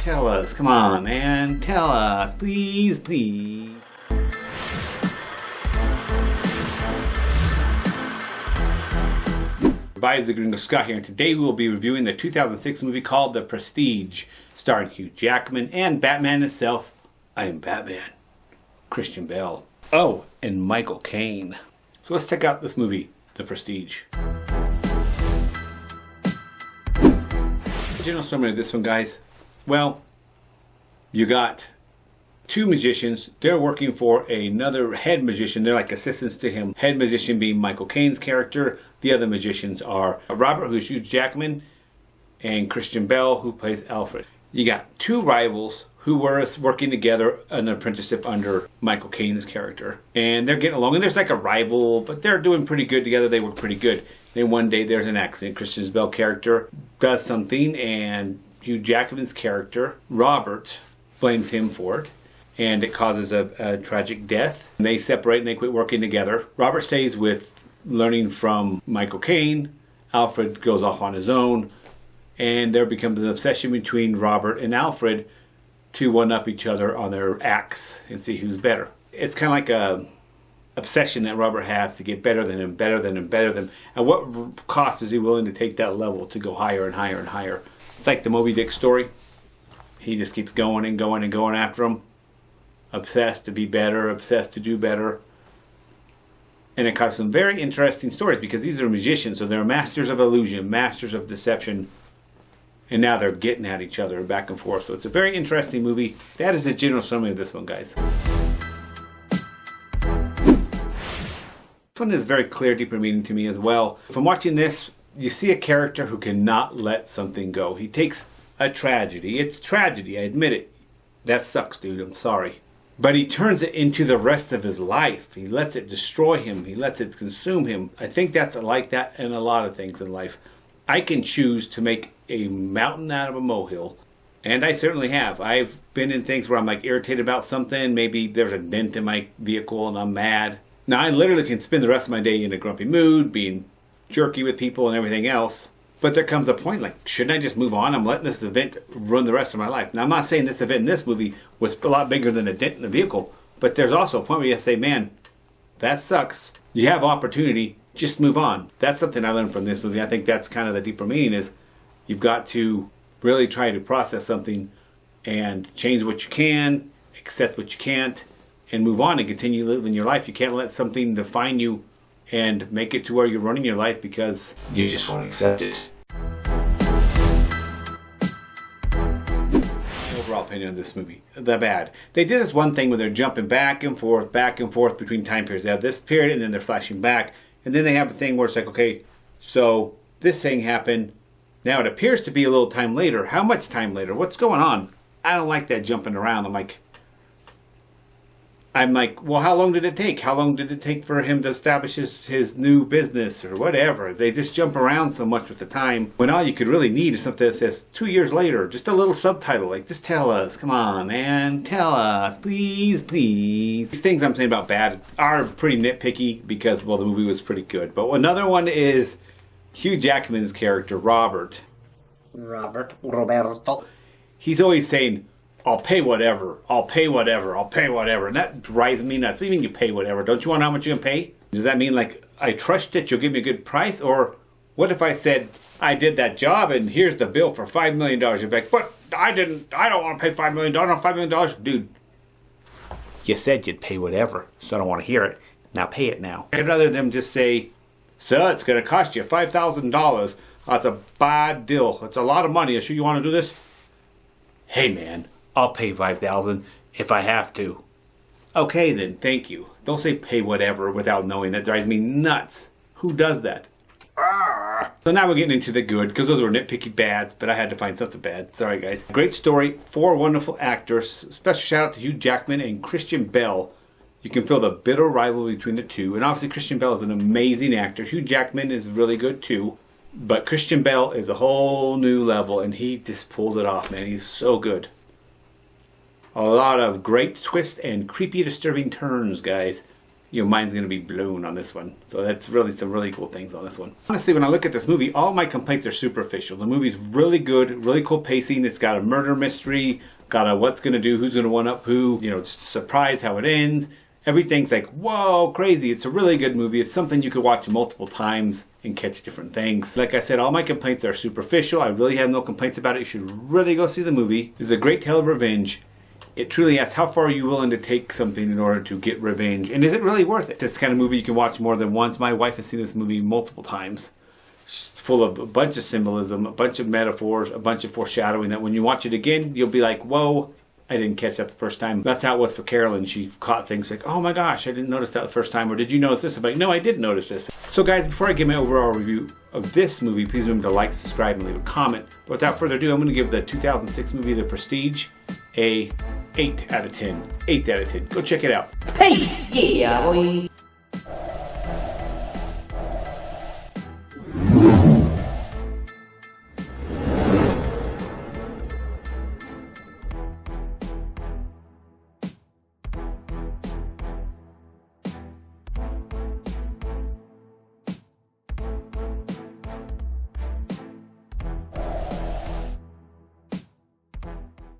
Tell us. Come on, man. Tell us. Please, please. Goodbye, the Gringo Scott here, and today we will be reviewing the 2006 movie called The Prestige, starring Hugh Jackman and Batman himself. I am Batman. Christian Bale. Oh, and Michael Caine. So let's check out this movie, The Prestige. The general summary of this one, guys. Well, you got two magicians. They're working for another head magician. They're like assistants to him. Head magician being Michael Caine's character. The other magicians are Robert, who's Hugh Jackman, and Christian Bale, who plays Alfred. You got two rivals who were working together an apprenticeship under Michael Caine's character. And they're getting along. And there's like a rival, but they're doing pretty good together. They work pretty good. Then one day there's an accident. Christian Bale's character does something, and Hugh Jackman's character, Robert, blames him for it. And it causes a tragic death. And they separate and they quit working together. Robert stays with learning from Michael Caine. Alfred goes off on his own. And there becomes an obsession between Robert and Alfred to one-up each other on their acts and see who's better. It's kind of like a obsession that Robert has to get better than him, better than him, better than him. At what cost is he willing to take that level to go higher and higher and higher? It's like the Moby Dick story. He just keeps going and going and going after him. Obsessed to be better, obsessed to do better. And it caused some very interesting stories because these are magicians, so they're masters of illusion, masters of deception. And now they're getting at each other back and forth. So it's a very interesting movie. That is the general summary of this one, guys. This one is very clear, deeper meaning to me as well. From watching this, you see a character who cannot let something go. He takes a tragedy. It's tragedy, I admit it. That sucks, dude. I'm sorry. But he turns it into the rest of his life. He lets it destroy him. He lets it consume him. I think that's like that in a lot of things in life. I can choose to make a mountain out of a molehill. And I certainly have. I've been in things where I'm like irritated about something. Maybe there's a dent in my vehicle and I'm mad. Now I literally can spend the rest of my day in a grumpy mood, being jerky with people and everything else. But there comes a point like, shouldn't I just move on? I'm letting this event run the rest of my life. Now I'm not saying this event in this movie was a lot bigger than a dent in the vehicle. But there's also a point where you have to say, man, that sucks. You have opportunity. Just move on. That's something I learned from this movie. I think that's kind of the deeper meaning is you've got to really try to process something and change what you can, accept what you can't, and move on and continue living your life. You can't let something define you and make it to where you're running your life because you just won't accept it. Overall opinion of this movie, the bad. They did this one thing where they're jumping back and forth between time periods. They have this period and then they're flashing back. And then they have a thing where it's like, okay, so this thing happened. Now it appears to be a little time later. How much time later? What's going on? I don't like that jumping around. I'm like, well, how long did it take? How long did it take for him to establish his new business or whatever? They just jump around so much with the time when all you could really need is something that says 2 years later. Just a little subtitle, like, just tell us. Come on, man. Tell us. Please, please. These things I'm saying about bad are pretty nitpicky because, well, the movie was pretty good. But another one is Hugh Jackman's character, Robert. Roberto. He's always saying, I'll pay whatever. I'll pay whatever. I'll pay whatever. And that drives me nuts. What do you mean you pay whatever? Don't you want to know how much you can pay? Does that mean like, I trust that you'll give me a good price? Or what if I said, I did that job and here's the bill for $5 million? You'd be like, but I don't want to pay $5 million. $5 million. Dude, you said you'd pay whatever. So I don't want to hear it. Now pay it now. I'd rather them just say, so it's going to cost you $5,000. That's a bad deal. It's a lot of money. Are you sure you want to do this? Hey man, I'll pay $5,000 if I have to. Okay then, thank you. Don't say pay whatever without knowing. That drives me nuts. Who does that? So now we're getting into the good, because those were nitpicky bads, but I had to find something bad. Sorry guys. Great story, 4 wonderful actors. Special shout out to Hugh Jackman and Christian Bale. You can feel the bitter rivalry between the two. And obviously Christian Bale is an amazing actor. Hugh Jackman is really good too. But Christian Bale is a whole new level, and he just pulls it off, man. He's so good. A lot of great twists and creepy, disturbing turns, guys. your mind's going to be blown on this one. So that's really some really cool things on this one. Honestly, when I look at this movie, all my complaints are superficial. The movie's really good, really cool pacing. It's got a murder mystery, got a what's going to do, who's going to one up who, you know, surprise how it ends. Everything's like, whoa, crazy. It's a really good movie. It's something you could watch multiple times and catch different things. Like I said, all my complaints are superficial. I really have no complaints about it. You should really go see the movie. It's a great tale of revenge. It truly asks, how far are you willing to take something in order to get revenge? And is it really worth it? It's the kind of movie you can watch more than once. My wife has seen this movie multiple times. It's full of a bunch of symbolism, a bunch of metaphors, a bunch of foreshadowing that when you watch it again, you'll be like, whoa, I didn't catch that the first time. That's how it was for Carolyn. She caught things like, oh my gosh, I didn't notice that the first time. Or did you notice this? I'm like, no, I did notice this. So guys, before I give my overall review of this movie, please remember to like, subscribe, and leave a comment. But without further ado, I'm going to give the 2006 movie The Prestige a 8 out of 10. 8 out of 10. Go check it out. Hey, yeah, boy.